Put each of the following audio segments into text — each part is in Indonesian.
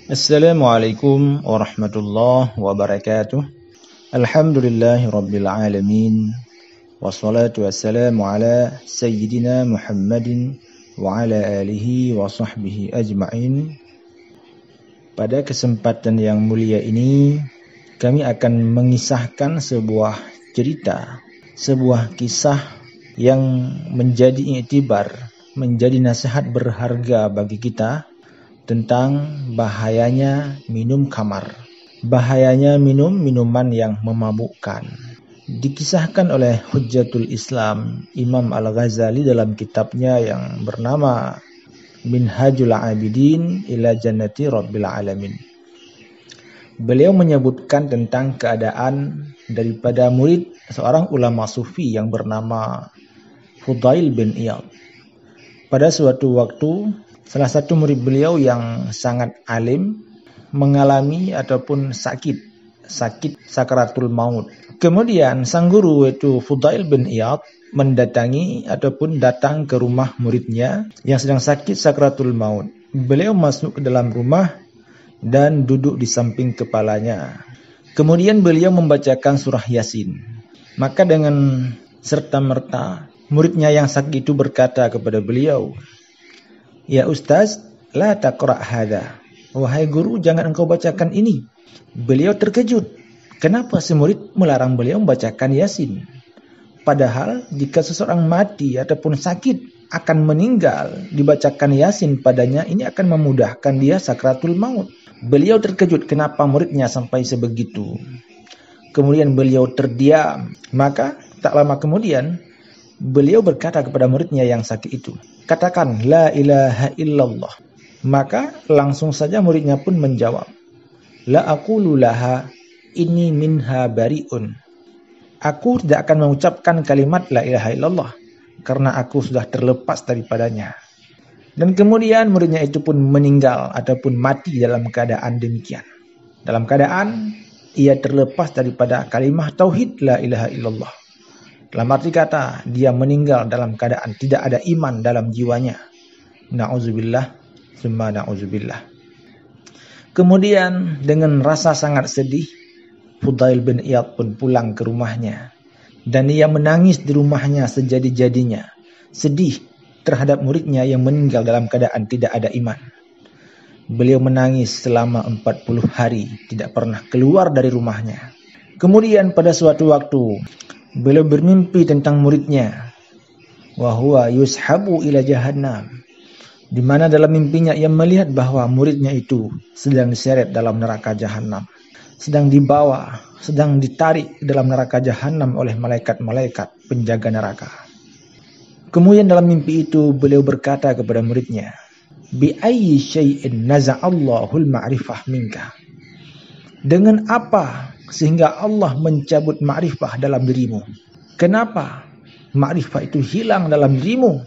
Assalamualaikum warahmatullahi wabarakatuh. Alhamdulillahi rabbil alamin. Wassalatu wassalamu ala sayyidina Muhammadin wa ala alihi wa sahbihi ajma'in. Pada kesempatan yang mulia ini, kami akan mengisahkan sebuah cerita, sebuah kisah yang menjadi iktibar, menjadi nasihat berharga bagi kita tentang bahayanya minum khamar, bahayanya minum minuman yang memabukkan. Dikisahkan oleh Hujjatul Islam Imam Al-Ghazali dalam kitabnya yang bernama Minhajul Abidin ila Jannati Rabbil Alamin. Beliau menyebutkan tentang keadaan daripada murid seorang ulama sufi yang bernama Fudail bin Iyad. Pada suatu waktu, salah satu murid beliau yang sangat alim mengalami ataupun sakit sakaratul maut. Kemudian sang guru itu Fudail bin Iyad mendatangi ataupun datang ke rumah muridnya yang sedang sakit sakaratul maut. Beliau masuk ke dalam rumah dan duduk di samping kepalanya. Kemudian beliau membacakan surah Yasin. Maka dengan serta-merta muridnya yang sakit itu berkata kepada beliau, "Ya Ustaz, la taqra' hadha." Wahai guru, jangan engkau bacakan ini. Beliau terkejut. Kenapa si murid melarang beliau membacakan Yasin? Padahal jika seseorang mati ataupun sakit akan meninggal, dibacakan Yasin padanya, ini akan memudahkan dia sakratul maut. Beliau terkejut kenapa muridnya sampai sebegitu. Kemudian beliau terdiam. Maka tak lama kemudian beliau berkata kepada muridnya yang sakit itu, "Katakan la ilaha illallah." Maka langsung saja muridnya pun menjawab, "La aqulu laha inni minha bari'un." Aku tidak akan mengucapkan kalimat la ilaha illallah karena aku sudah terlepas daripadanya. Dan kemudian muridnya itu pun meninggal ataupun mati dalam keadaan demikian. Dalam keadaan ia terlepas daripada kalimat tauhid la ilaha illallah. Dalam arti kata, dia meninggal dalam keadaan tidak ada iman dalam jiwanya. Na'udzubillah, summa na'udzubillah. Kemudian dengan rasa sangat sedih, Fudail bin Iyad pun pulang ke rumahnya. Dan ia menangis di rumahnya sejadi-jadinya. Sedih terhadap muridnya yang meninggal dalam keadaan tidak ada iman. Beliau menangis selama 40 hari, tidak pernah keluar dari rumahnya. Kemudian pada suatu waktu, beliau bermimpi tentang muridnya, wa huwa yushabu ila jahannam, di mana dalam mimpinya ia melihat bahwa muridnya itu sedang diseret dalam neraka jahanam, sedang dibawa, sedang ditarik dalam neraka jahanam oleh malaikat-malaikat penjaga neraka. Kemudian dalam mimpi itu beliau berkata kepada muridnya, bi ayyi syai'in naza'allahul ma'rifah minka. Dengan apa sehingga Allah mencabut ma'rifah dalam dirimu? Kenapa ma'rifah itu hilang dalam dirimu?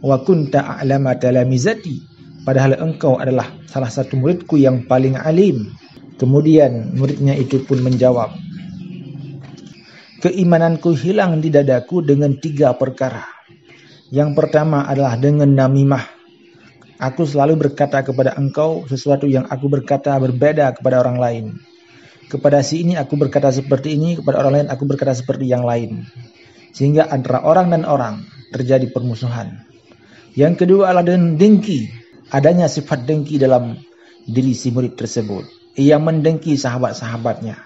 Wa kunta a'lama talamizati, padahal engkau adalah salah satu muridku yang paling alim. Kemudian muridnya itu pun menjawab, keimananku hilang di dadaku dengan 3 perkara. Yang pertama adalah dengan namimah. Aku selalu berkata kepada engkau sesuatu yang aku berkata berbeda kepada orang lain. Kepada si ini aku berkata seperti ini, kepada orang lain aku berkata seperti yang lain. Sehingga antara orang dan orang terjadi permusuhan. Yang kedua adalah dengan dengki. Adanya sifat dengki dalam diri si murid tersebut. Ia mendengki sahabat-sahabatnya.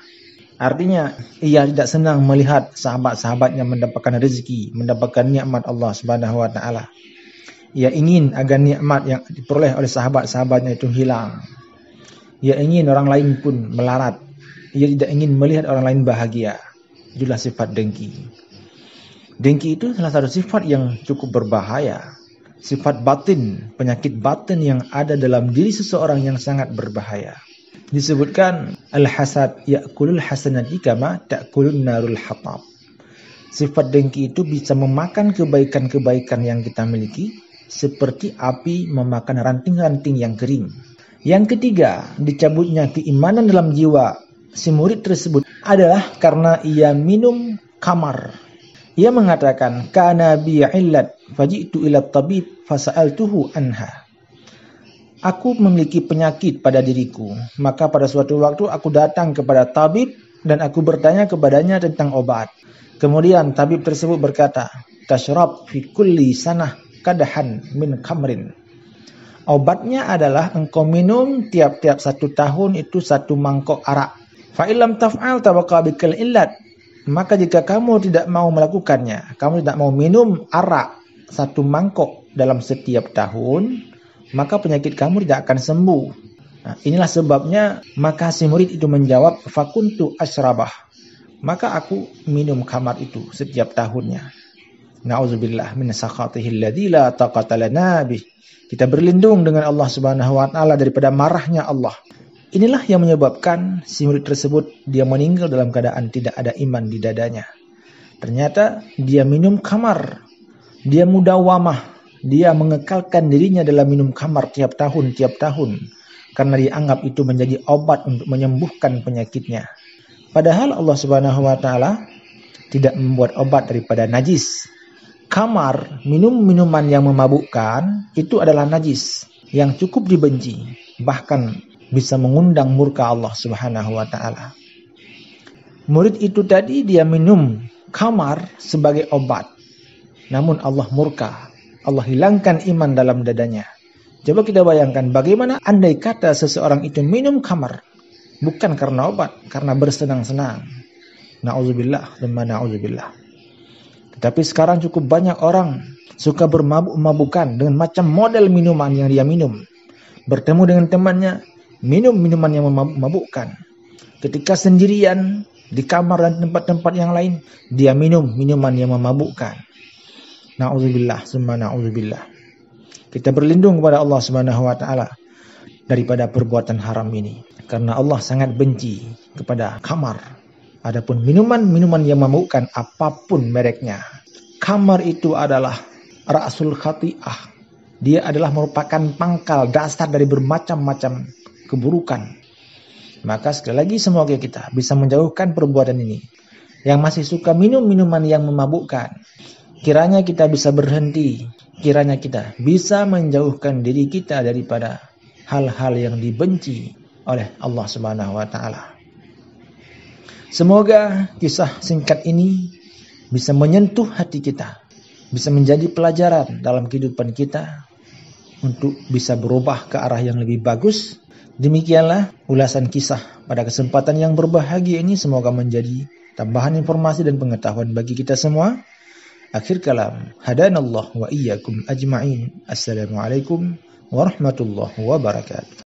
Artinya ia tidak senang melihat sahabat-sahabatnya mendapatkan rezeki, mendapatkan nikmat Allah Subhanahu wa taala. Ia ingin agar nikmat yang diperoleh oleh sahabat-sahabatnya itu hilang. Ia ingin orang lain pun melarat. Ia tidak ingin melihat orang lain bahagia. Itulah sifat dengki. Dengki itu salah satu sifat yang cukup berbahaya. Sifat batin, penyakit batin yang ada dalam diri seseorang yang sangat berbahaya. Disebutkan al-hasad ya'kulul hasanati kama ta'kulun narul hatab. Sifat dengki itu bisa memakan kebaikan-kebaikan yang kita miliki seperti api memakan ranting-ranting yang kering. Yang ketiga, dicabutnya keimanan dalam jiwa si murid tersebut adalah karena ia minum khamar. Ia mengatakan, kana bi illat faji'tu ila tabib fasa'altuhu anha. Aku memiliki penyakit pada diriku. Maka pada suatu waktu aku datang kepada tabib dan aku bertanya kepadanya tentang obat. Kemudian tabib tersebut berkata, tashrab fi kulli sanah kadahan min khamrin. Obatnya adalah engkau minum tiap-tiap 1 tahun itu 1 mangkok arak. Fa illam taf'al tabaqa bikal illat. Maka jika kamu tidak mau melakukannya, kamu tidak mau minum arak 1 mangkok dalam setiap tahun, maka penyakit kamu tidak akan sembuh. Nah, inilah sebabnya maka si murid itu menjawab, fakuntu asyrabah. Maka aku minum khamar itu setiap tahunnya. Na'udzubillah min sakhatihi alladzi la taqata lana bih. Kita berlindung dengan Allah Subhanahu wa taala daripada marahnya Allah. Inilah yang menyebabkan si murid tersebut dia meninggal dalam keadaan tidak ada iman di dadanya. Ternyata dia minum khamar. Dia mudawamah. Dia mengekalkan dirinya dalam minum khamar tiap tahun. Karena dianggap itu menjadi obat untuk menyembuhkan penyakitnya. Padahal Allah Subhanahu wa taala tidak membuat obat daripada najis. Khamar, minuman yang memabukkan, itu adalah najis yang cukup dibenci, bahkan bisa mengundang murka Allah Subhanahu wa taala. Murid itu tadi dia minum khamar sebagai obat. Namun Allah murka. Allah hilangkan iman dalam dadanya. Coba kita bayangkan bagaimana andai kata seseorang itu minum khamar bukan karena obat, karena bersenang-senang. Na'udzubillah, thumma na'udzubillah. Tetapi sekarang cukup banyak orang suka bermabuk-mabukan dengan macam model minuman yang dia minum. Bertemu dengan temannya, minum minuman yang memabukkan. Ketika sendirian di kamar dan tempat-tempat yang lain, dia minum minuman yang memabukkan. Na'udzubillah, summa na'udzubillah. Kita berlindung kepada Allah Subhanahu wa taala daripada perbuatan haram ini, karena Allah sangat benci kepada khamar. Adapun minuman-minuman yang memabukkan apapun mereknya, khamar itu adalah ra'sul khati'ah. Dia adalah merupakan pangkal dasar dari bermacam-macam keburukan. Maka sekali lagi semoga kita bisa menjauhkan perbuatan ini. Yang masih suka minum minuman yang memabukkan, kiranya kita bisa berhenti. Kiranya kita bisa menjauhkan diri kita daripada hal-hal yang dibenci oleh Allah Subhanahu wa taala. Semoga kisah singkat ini bisa menyentuh hati kita, bisa menjadi pelajaran dalam kehidupan kita untuk bisa berubah ke arah yang lebih bagus. Demikianlah ulasan kisah pada kesempatan yang berbahagia ini, semoga menjadi tambahan informasi dan pengetahuan bagi kita semua. Akhir kalam, hadanallah wa iyyakum ajma'in. Assalamualaikum warahmatullahi wabarakatuh.